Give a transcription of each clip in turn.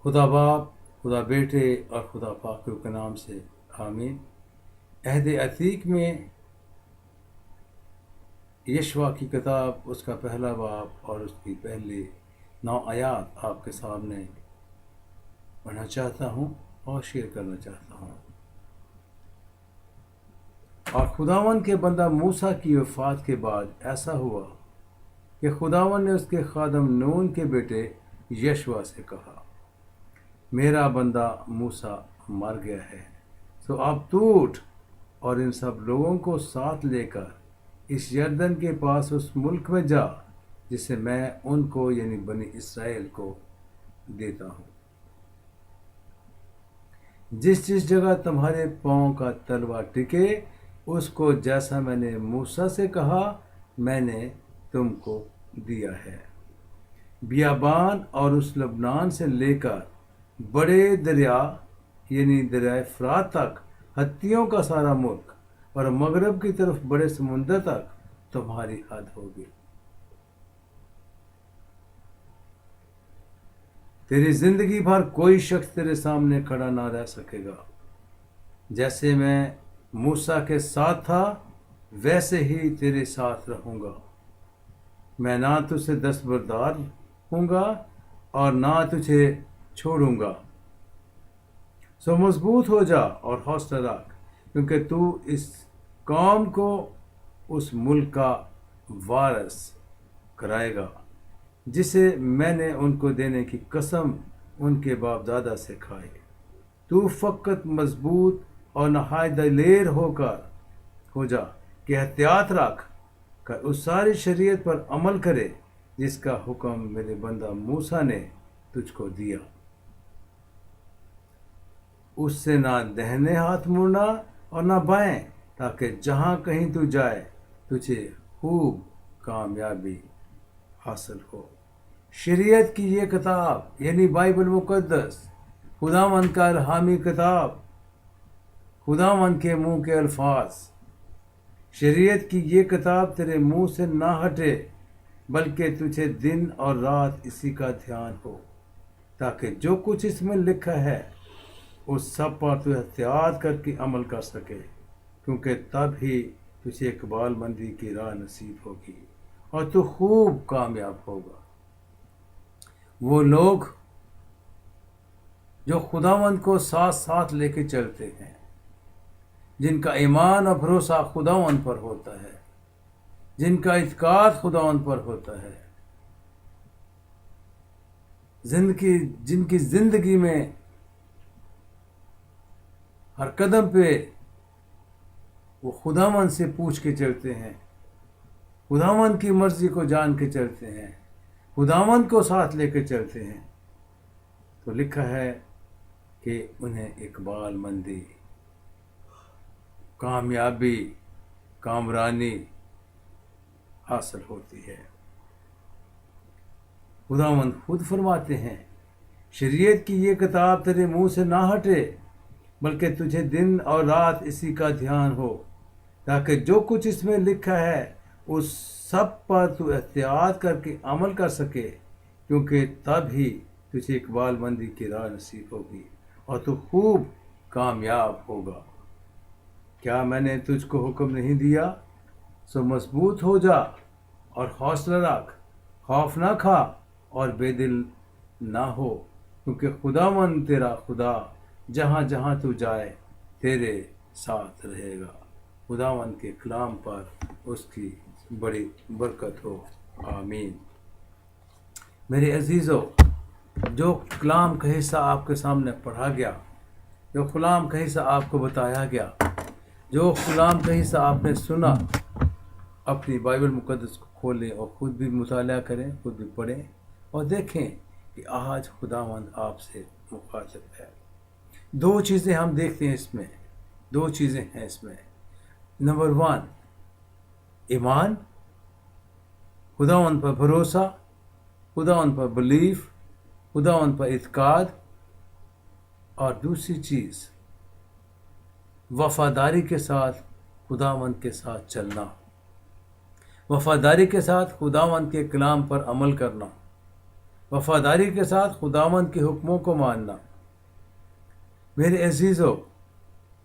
خدا باپ، خدا بیٹے اور خدا پاک کے نام سے آمین۔ عہد عتیق میں یشوع کی کتاب، اس کا پہلا باب اور اس کی پہلی 9 آیات آپ کے سامنے پڑھنا چاہتا ہوں اور شیئر کرنا چاہتا ہوں۔ اور خداوند کے بندہ موسیٰ کی وفات کے بعد ایسا ہوا کہ خداوند نے اس کے خادم نون کے بیٹے یشوع سے کہا، میرا بندہ موسیٰ مر گیا ہے، سو اب تو اٹھ اور ان سب لوگوں کو ساتھ لے کر اس یردن کے پاس اس ملک میں جا جسے میں ان کو یعنی بنی اسرائیل کو دیتا ہوں۔ جس جگہ تمہارے پاؤں کا تلوا ٹکے، اس کو جیسا میں نے موسیٰ سے کہا میں نے تم کو دیا ہے۔ بیابان اور اس لبنان سے لے کر بڑے دریا یعنی دریائے فرات تک، ہتھیوں کا سارا ملک، اور مغرب کی طرف بڑے سمندر تک تمہاری حد ہوگی۔ تیری زندگی بھر کوئی شخص تیرے سامنے کھڑا نہ رہ سکے گا۔ جیسے میں موسیٰ کے ساتھ تھا ویسے ہی تیرے ساتھ رہوں گا۔ میں نہ تجھے دستبردار ہوں گا اور نہ تجھے چھوڑوں گا۔ سو مضبوط ہو جا اور حوصلہ رکھ، کیونکہ تو اس قوم کو اس ملک کا وارث کرائے گا جسے میں نے ان کو دینے کی قسم ان کے باپ دادا سے کھائی۔ تو فقط مضبوط اور نہایت دلیر ہو جا کہ احتیاط رکھ کر اس ساری شریعت پر عمل کرے جس کا حکم میرے بندہ موسیٰ نے تجھ کو دیا۔ اس سے نہ دہنے ہاتھ مڑنا اور نہ بائیں، تاکہ جہاں کہیں تو جائے تجھے خوب کامیابی حاصل ہو۔ شریعت کی یہ کتاب یعنی بائبل مقدس، خداوند کا الہامی کتاب، خداوند کے منہ کے الفاظ، شریعت کی یہ کتاب تیرے منہ سے نہ ہٹے، بلکہ تجھے دن اور رات اسی کا دھیان ہو، تاکہ جو کچھ اس میں لکھا ہے اس سب پر تو احتیاط کر کے عمل کر سکے، کیونکہ تب ہی تجھے اقبال مندی کی راہ نصیب ہوگی اور تو خوب کامیاب ہوگا۔ وہ لوگ جو خداوند کو ساتھ ساتھ لے کے چلتے ہیں، جن کا ایمان اور بھروسہ خداوند پر ہوتا ہے، جن کا اعتقاد خداوند پر ہوتا ہے، جن کی زندگی میں ہر قدم پہ وہ خداوند سے پوچھ کے چلتے ہیں، خداوند کی مرضی کو جان کے چلتے ہیں، خداوند کو ساتھ لے کے چلتے ہیں، تو لکھا ہے کہ انہیں اقبال مندی، کامیابی، کامرانی حاصل ہوتی ہے۔ خداوند خود فرماتے ہیں، شریعت کی یہ کتاب تیرے منہ سے نہ ہٹے، بلکہ تجھے دن اور رات اسی کا دھیان ہو، تاکہ جو کچھ اس میں لکھا ہے اس سب پر تو احتیاط کر کے عمل کر سکے، کیونکہ تب ہی تجھے اقبال مندی کی راہ نصیب ہوگی اور تو خوب کامیاب ہوگا۔ کیا میں نے تجھ کو حکم نہیں دیا؟ سو مضبوط ہو جا اور حوصلہ رکھ، خوف نہ کھا اور بے دل نہ ہو، کیونکہ خداوند تیرا خدا جہاں جہاں تو جائے تیرے ساتھ رہے گا۔ خداوند کے کلام پر اس کی بڑی برکت ہو، آمین۔ میرے عزیزو، جو کلام کا حصہ آپ کے سامنے پڑھا گیا، جو کلام کا حصہ آپ کو بتایا گیا، جو کلام کا حصہ آپ نے سنا، اپنی بائبل مقدس کو کھولیں اور خود بھی مطالعہ کریں، خود بھی پڑھیں اور دیکھیں کہ آج خداوند آپ سے مخاطب ہے۔ 2 چیزیں ہم دیکھتے ہیں اس میں، 2 چیزیں ہیں اس میں۔ نمبر 1 ایمان، خداوند پر بھروسہ، خداوند پر بلیف، خداوند پر اعتقاد، اور دوسری چیز وفاداری کے ساتھ خداوند کے ساتھ چلنا، وفاداری کے ساتھ خداوند کے کلام پر عمل کرنا، وفاداری کے ساتھ خداوند کے حکموں کو ماننا۔ میرے عزیزو،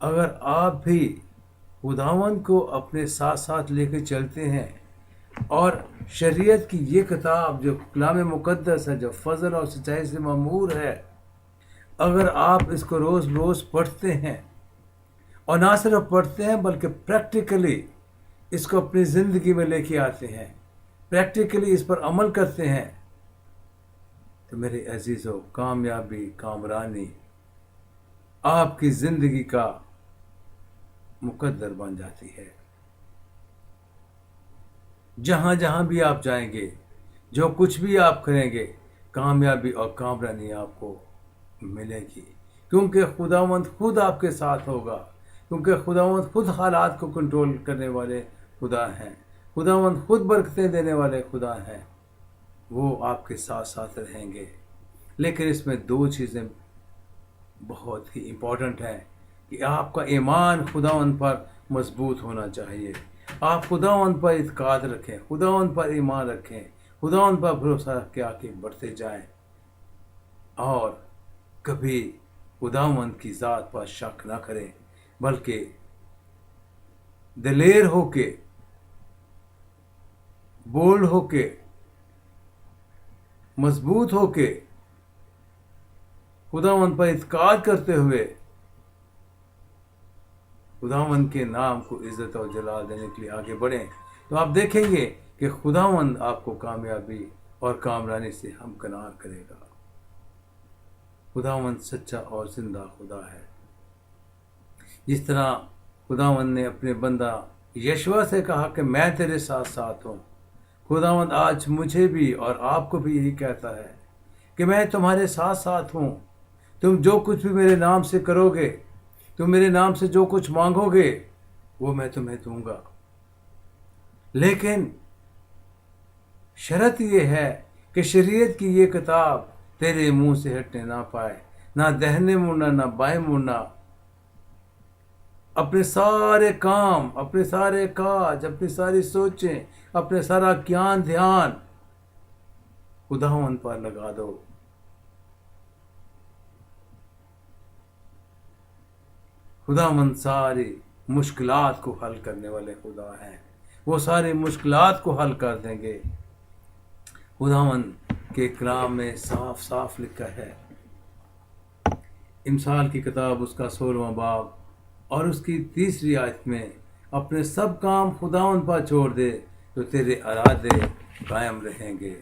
اگر آپ بھی خداوند کو اپنے ساتھ ساتھ لے کے چلتے ہیں اور شریعت کی یہ کتاب جو کلام مقدس ہے، جو فضل اور سچائی سے معمور ہے، اگر آپ اس کو روز روز پڑھتے ہیں، اور نہ صرف پڑھتے ہیں بلکہ پریکٹیکلی اس کو اپنی زندگی میں لے کے آتے ہیں، پریکٹیکلی اس پر عمل کرتے ہیں، تو میرے عزیزو، کامیابی، کامرانی آپ کی زندگی کا مقدر بن جاتی ہے۔ جہاں جہاں بھی آپ جائیں گے، جو کچھ بھی آپ کریں گے، کامیابی اور کامرانی آپ کو ملے گی، کیونکہ خداوند خود آپ کے ساتھ ہوگا، کیونکہ خداوند خود حالات کو کنٹرول کرنے والے خدا ہیں، خداوند خود برکتیں دینے والے خدا ہیں، وہ آپ کے ساتھ ساتھ رہیں گے۔ لیکن اس میں دو چیزیں بہت ہی امپورٹنٹ ہیں کہ آپ کا ایمان خداوند پر مضبوط ہونا چاہیے، آپ خداوند پر اعتقاد رکھیں، خداوند پر ایمان رکھیں، خداوند پر بھروسہ رکھ کے آگے بڑھتے جائیں، اور کبھی خداوند کی ذات پر شک نہ کریں، بلکہ دلیر ہو کے، بولڈ ہو کے، مضبوط ہو کے، خداوند پر اعتقاد کرتے ہوئے خداوند کے نام کو عزت اور جلال دینے کے لیے آگے بڑھیں، تو آپ دیکھیں گے کہ خداوند آپ کو کامیابی اور کامرانی سے ہمکنار کرے گا۔ خداوند سچا اور زندہ خدا ہے۔ جس طرح خداوند نے اپنے بندہ یشوع سے کہا کہ میں تیرے ساتھ ساتھ ہوں، خداوند آج مجھے بھی اور آپ کو بھی یہی کہتا ہے کہ میں تمہارے ساتھ ساتھ ہوں، تم جو کچھ بھی میرے نام سے کرو گے، تم میرے نام سے جو کچھ مانگو گے، وہ میں تمہیں دوں گا۔ لیکن شرط یہ ہے کہ شریعت کی یہ کتاب تیرے منہ سے ہٹنے نہ پائے، نہ دہنے مڑنا نہ بائیں مڑنا۔ اپنے سارے کام، اپنے سارے کاج، اپنی ساری سوچیں، اپنے سارا گیان دھیان خداوند پر لگا دو۔ خداوند ساری مشکلات کو حل کرنے والے خدا ہیں، وہ ساری مشکلات کو حل کر دیں گے۔ خداوند کے کلام میں صاف صاف لکھا ہے، امثال کی کتاب اس کا 16واں باب اور اس کی 3 آیت میں، اپنے سب کام خداوند پر چھوڑ دے تو تیرے ارادے قائم رہیں گے۔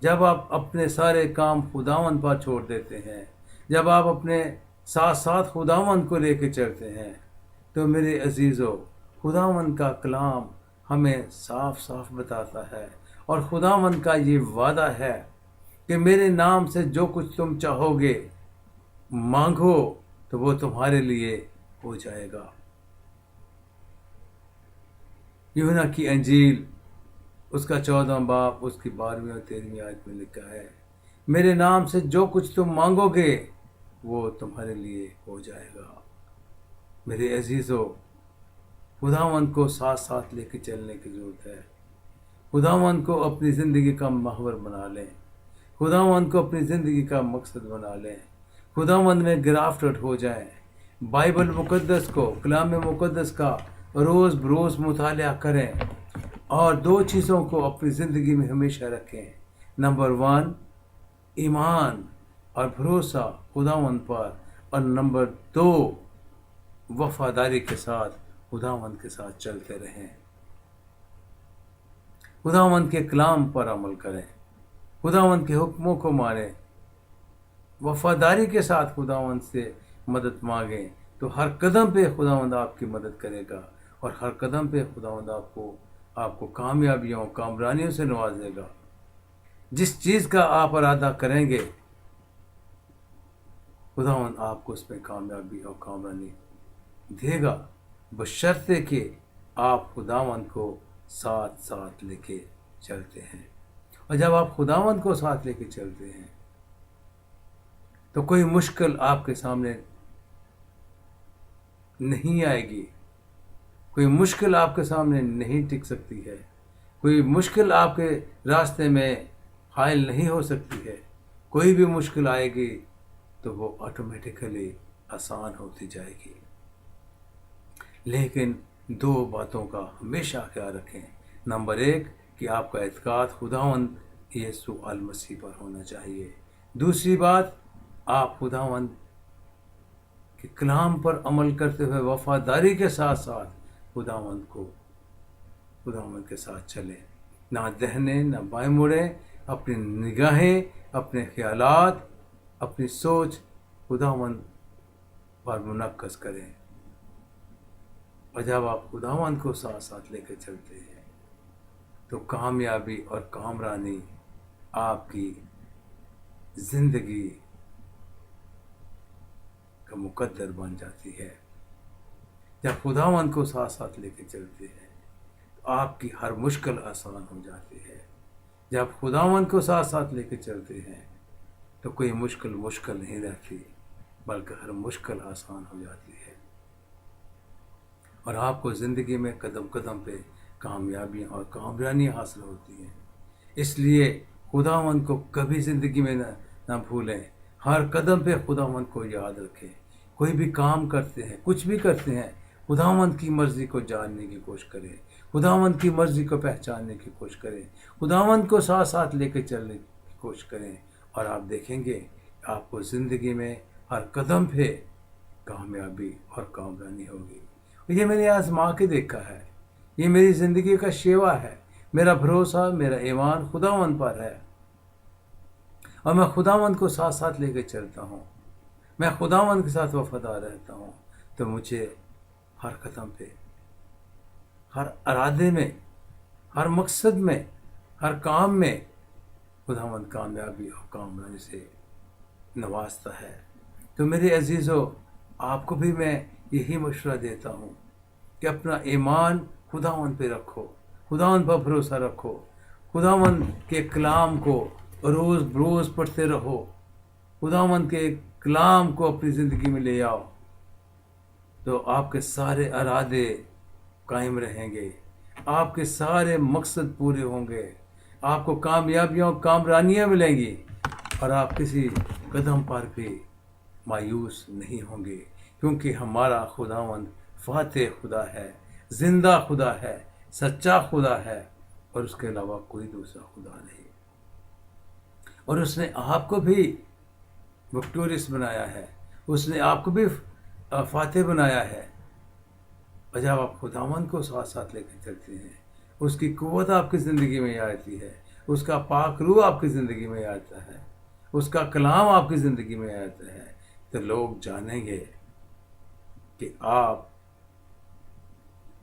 جب آپ اپنے سارے کام خداوند پر چھوڑ دیتے ہیں، جب آپ اپنے ساتھ ساتھ خداوند کو لے کے چلتے ہیں، تو میرے عزیزو، خداوند کا کلام ہمیں صاف صاف بتاتا ہے، اور خداوند کا یہ وعدہ ہے کہ میرے نام سے جو کچھ تم چاہو گے، مانگو تو وہ تمہارے لیے ہو جائے گا۔ یوحنا کی انجیل اس کا 14واں باب اس کی 12ویں اور 13ویں آیت میں لکھا ہے، میرے نام سے جو کچھ تم مانگو گے وہ تمہارے لیے ہو جائے گا۔ میرے عزیزو، خداوند کو ساتھ ساتھ لے کے چلنے کی ضرورت ہے۔ خداوند کو اپنی زندگی کا محور بنا لیں، خداوند کو اپنی زندگی کا مقصد بنا لیں، خداوند میں گرافٹڈ ہو جائیں، بائبل مقدس کو، کلام مقدس کا روز بروز مطالعہ کریں، اور 2 چیزوں کو اپنی زندگی میں ہمیشہ رکھیں۔ نمبر 1 ایمان اور بھروسہ خداوند پر، اور نمبر 2 وفاداری کے ساتھ خداوند کے ساتھ چلتے رہیں، خداوند کے کلام پر عمل کریں، خداوند کے حکموں کو مانیں، وفاداری کے ساتھ خداوند سے مدد مانگیں، تو ہر قدم پہ خداوند آپ کی مدد کرے گا، اور ہر قدم پہ خداوند آپ کو کامیابیوں، کامرانیوں سے نوازے گا۔ جس چیز کا آپ ارادہ کریں گے، خداوند آپ کو اس میں کامیابی اور کامرانی دے گا، بشرطے کہ آپ خداوند کو ساتھ ساتھ لے کے چلتے ہیں۔ اور جب آپ خداوند کو ساتھ لے کے چلتے ہیں تو کوئی مشکل آپ کے سامنے نہیں آئے گی، کوئی مشکل آپ کے سامنے نہیں ٹک سکتی ہے، کوئی مشکل آپ کے راستے میں حائل نہیں ہو سکتی ہے، کوئی بھی مشکل آئے گی تو وہ آٹومیٹیکلی آسان ہوتی جائے گی. لیکن 2 باتوں کا ہمیشہ خیال رکھیں. نمبر 1 کہ آپ کا اعتقاد خداوند یسوع المسیح پر ہونا چاہیے. دوسری بات، آپ خداوند کے کلام پر عمل کرتے ہوئے وفاداری کے ساتھ ساتھ خداوند کے ساتھ چلیں. نہ دہنے نہ بائیں مڑیں. اپنی نگاہیں، اپنے خیالات، اپنی سوچ خداوند پر منعکس کریں. اور جب آپ خداوند کو ساتھ ساتھ لے کے چلتے ہیں تو کامیابی اور کامرانی آپ کی زندگی کا مقدر بن جاتی ہے. جب خداوند کو ساتھ ساتھ لے کے چلتے ہیں تو آپ کی ہر مشکل آسان ہو جاتی ہے. جب خداوند کو ساتھ ساتھ لے کے چلتے ہیں تو کوئی مشکل نہیں رہتی، بلکہ ہر مشکل آسان ہو جاتی ہے. اور آپ کو زندگی میں قدم قدم پہ کامیابیاں اور کامرانیاں حاصل ہوتی ہیں. اس لیے خداوند کو کبھی زندگی میں نہ بھولیں. ہر قدم پہ خداوند کو یاد رکھیں. کوئی بھی کام کرتے ہیں، کچھ بھی کرتے ہیں، خداوند کی مرضی کو جاننے کی کوشش کریں. خداوند کی مرضی کو پہچاننے کی کوشش کریں. خداوند کو ساتھ ساتھ لے کے چلنے کی کوشش کریں. اور آپ دیکھیں گے آپ کو زندگی میں ہر قدم پہ کامیابی اور کامرانی ہوگی. یہ میں نے آزما کے دیکھا ہے. یہ میری زندگی کا شیوا ہے. میرا بھروسہ، میرا ایمان خداوند پر ہے. اور میں خداوند کو ساتھ ساتھ لے کے چلتا ہوں. میں خداوند کے ساتھ وفادار رہتا ہوں. تو مجھے ہر قدم پہ، ہر ارادے میں، ہر مقصد میں، ہر کام میں خداوند کامیابی اور کامرانی سے نوازتا ہے. تو میرے عزیزو، آپ کو بھی میں یہی مشورہ دیتا ہوں کہ اپنا ایمان خداوند پہ رکھو. خداوند پر بھروسہ رکھو. خداوند کے کلام کو روز بروز پڑھتے رہو. خداوند کے کلام کو اپنی زندگی میں لے آؤ تو آپ کے سارے ارادے قائم رہیں گے. آپ کے سارے مقصد پورے ہوں گے. آپ کو کامیابیاں اور کامرانیاں ملیں گی. اور آپ کسی قدم پر بھی مایوس نہیں ہوں گے، کیونکہ ہمارا خداوند فاتح خدا ہے، زندہ خدا ہے، سچا خدا ہے، اور اس کے علاوہ کوئی دوسرا خدا نہیں. اور اس نے آپ کو بھی وکٹوریس بنایا ہے. اس نے آپ کو بھی فاتح بنایا ہے. اور جب آپ خداوند کو ساتھ ساتھ لے کے چلتے ہیں، اس کی قوت آپ کی زندگی میں آتی ہے. اس کا پاک روح آپ کی زندگی میں آتا ہے. اس کا کلام آپ کی زندگی میں آتا ہے. تو لوگ جانیں گے کہ آپ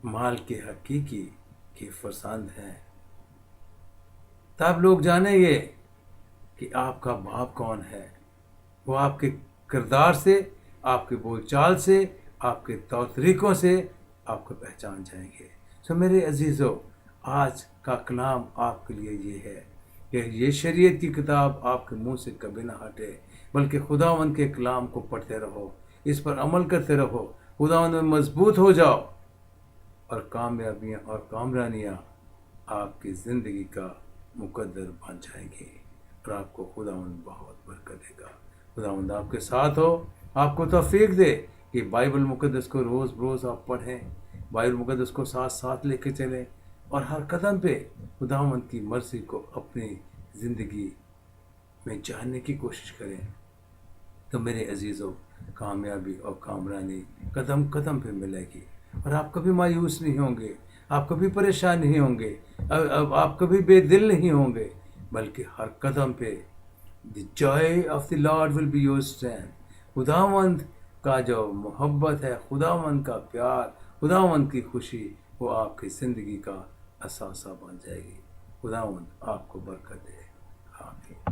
مال کے حقیقی کی فرزند ہیں. تب لوگ جانیں گے کہ آپ کا باپ کون ہے. وہ آپ کے کردار سے، آپ کے بول چال سے، آپ کے طور طریقوں سے آپ کو پہچان جائیں گے. سو میرے عزیزو، آج کا کلام آپ کے لیے یہ ہے کہ یہ شریعت کی کتاب آپ کے منہ سے کبھی نہ ہٹے، بلکہ خداوند کے کلام کو پڑھتے رہو، اس پر عمل کرتے رہو. خداوند میں مضبوط ہو جاؤ اور کامیابیاں اور کامرانیاں آپ کی زندگی کا مقدر بن جائیں گی. اور آپ کو خداوند بہت برکت دے گا. خداوند آپ کے ساتھ ہو، آپ کو توفیق دے کہ بائبل مقدس کو روز بروز آپ پڑھیں، بائبل مقدس کو ساتھ ساتھ لے کے چلیں، اور ہر قدم پہ خداوند کی مرضی کو اپنی زندگی میں جاننے کی کوشش کریں. تو میرے عزیزوں، کامیابی اور کامرانی قدم قدم پہ ملے گی. اور آپ کبھی مایوس نہیں ہوں گے، آپ کبھی پریشان نہیں ہوں گے، آپ کبھی بے دل نہیں ہوں گے، بلکہ ہر قدم پہ the joy of the Lord will be your strength. خداوند کا جو محبت ہے، خداوند کا پیار، خداوند کی خوشی، وہ آپ کی زندگی کا اثاثہ بن جائے گی. خداوند آپ کو برکت دے. آمین.